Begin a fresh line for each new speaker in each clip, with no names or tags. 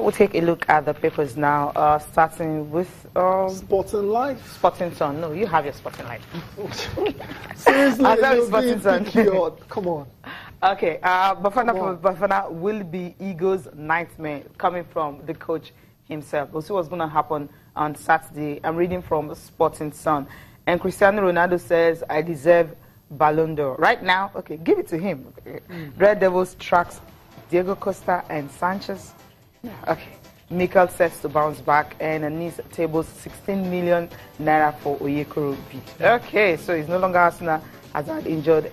we'll take a look at the papers now, starting with
Sporting Life.
Sporting Sun. No, you have your Sporting Life.
Seriously,
Sporting Sun.
Come on.
Okay, Bafana will be Eagles' nightmare, coming from the coach himself. We'll see what's going to happen on Saturday. I'm reading from Sporting Sun. And Cristiano Ronaldo says, I deserve Ballon d'Or. Right now, okay, give it to him. Red Devils tracks Diego Costa and Sanchez. Okay. Mikel sets to bounce back, and Nice tables 16 million naira for Oyekoro bid. Okay, so he's no longer Arsenal as an injured.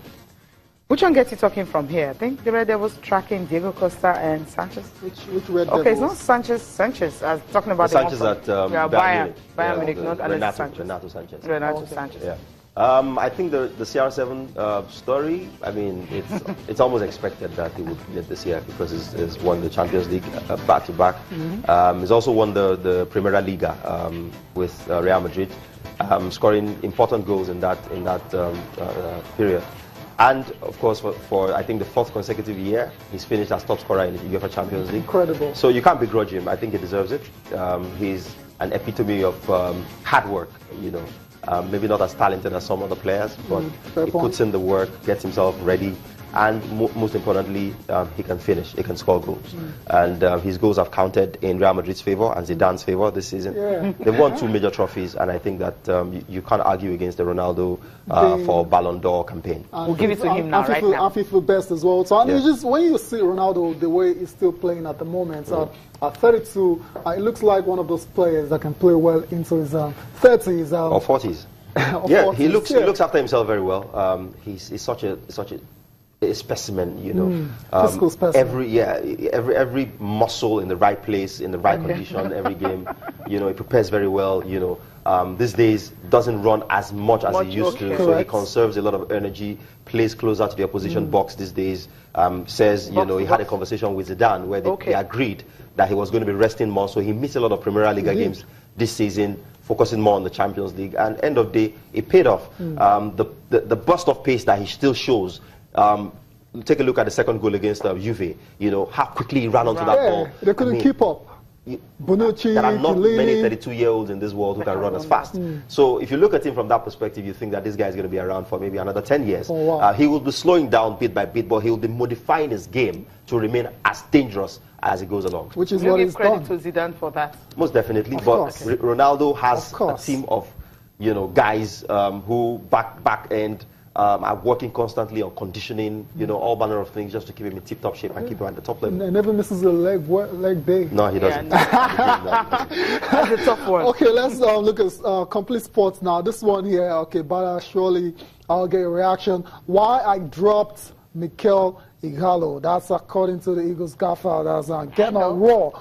Which one gets you talking from here? I think the Red Devils tracking Diego Costa and Sanchez.
Which Red Devils?
Okay, it's not Sanchez. Sanchez. I was talking about
the Sanchez at
Bayern Munich, not Alexis Sanchez.
Renato Sanchez.
Renato Sanchez.
Yeah. I think the CR7 story, I mean, it's almost expected that he would get this year because he's won the Champions League back-to-back. He's also won the Primera Liga with Real Madrid, scoring important goals in that period. And, of course, for I think the 4th consecutive year, he's finished as top scorer in the UEFA Champions League.
Incredible.
So you can't begrudge him. I think he deserves it. He's an epitome of hard work, you know. Maybe not as talented as some other players, but he puts in the work, gets himself ready, and most importantly, he can finish, he can score goals. And his goals have counted in Real Madrid's favour and Zidane's favour this season. They've won 2 major trophies, and I think that you can't argue against the Ronaldo for Ballon d'Or campaign.
We'll give it to him now, right now.
And FIFA best as well. So it's just, when you see Ronaldo, the way he's still playing at the moment, at 32, it looks like one of those players that can play well into his 30s.
Or 40s. Yeah, he looks after himself very well. He's such a specimen, you know.
Physical specimen.
Every muscle in the right place, in the right condition, every game. You know, he prepares very well. You know, these days doesn't run as much as he used to, so he conserves a lot of energy. Plays closer to the opposition box these days. Says, you know, he had a conversation with Zidane where they agreed that he was going to be resting more, so he missed a lot of Primera Liga games this season, focusing more on the Champions League, and end of the day, it paid off. The burst of pace that he still shows. Take a look at the second goal against Juve. You know how quickly he ran onto that ball.
They couldn't keep up. Bonucci,
there are not many 32-year-olds in this world who can run as fast. So if you look at him from that perspective, you think that this guy is going to be around for maybe another 10 years. He will be slowing down bit by bit, but he will be modifying his game to remain as dangerous as he goes along.
Which is what he's done.
Credit to Zidane for that.
Most definitely, but Ronaldo has a team of, you know, guys who back end are working constantly on conditioning, you know, all manner of things just to keep him in tip-top shape and keep him at the top level.
He never misses a leg day.
No, he doesn't.
That's a tough one.
Okay, let's look at Complete Sports now. This one here, okay, but surely I'll get a reaction. Why I dropped Mikel Igalo? That's according to the Eagles gaffer. That's getting on raw.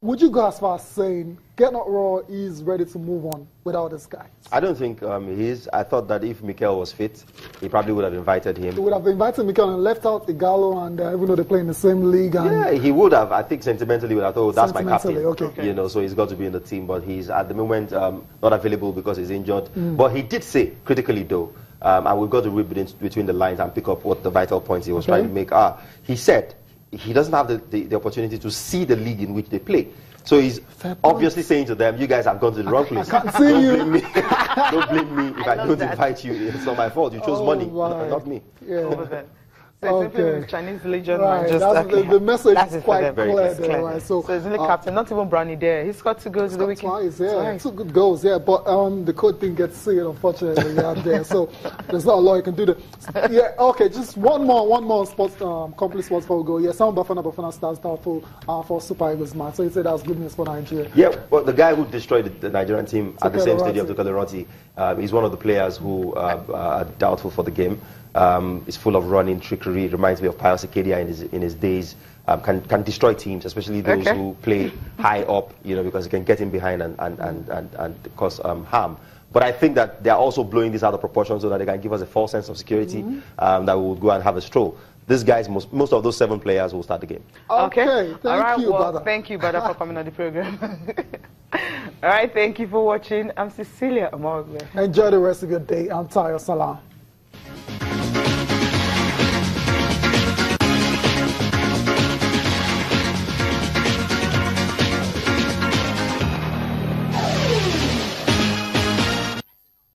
Would you go as far as saying Gernot Rohr is ready to move on without this guy?
I don't think he is. I thought that if Mikel was fit, he probably would have invited him.
He would have invited Mikel and left out Igalo, and even though they play in the same league. And
yeah, he would have. I think sentimentally would have thought, that's my captain.
Okay.
You know, so he's got to be in the team, but he's at the moment not available because he's injured. But he did say, critically though, and we've got to read between the lines and pick up what the vital points he was trying to make are. He said he doesn't have the opportunity to see the league in which they play. So he's obviously saying to them, you guys have gone to the wrong place.
Don't blame
me. Don't blame me if I don't invite you. It's not my fault. You chose money, not me.
Yeah. So Chinese religion.
Right. The message is quite clear there, right? So
it's only captain, not even Brownie there. He's got 2 goals in the weekend.
Twice, 2 good goals, but the coach didn't get to see it, unfortunately, out there. So there's not a lot you can do there. Yeah, okay, just one more sports, Complete Sports before we go. Yeah, some Bafana stars for Super Eagles match. So he said that was good news for Nigeria.
Yeah, well, the guy who destroyed the Nigerian team at the same stadium, Tukaloroti, he's one of the players who are doubtful for the game. It's full of running, trickery. It reminds me of Pius Ikedia in his days. Can destroy teams, especially those who play high up, you know, because it can get in behind and cause harm. But I think that they are also blowing this out of proportion so that they can give us a false sense of security that we will go and have a stroll. These guys, most of those 7 players will start the game.
Okay, thank you, brother.
Thank you, brother, for coming on the program. All right, thank you for watching. I'm Cecilia Amorgwe.
Enjoy the rest of your day. I'm Tayo Salam.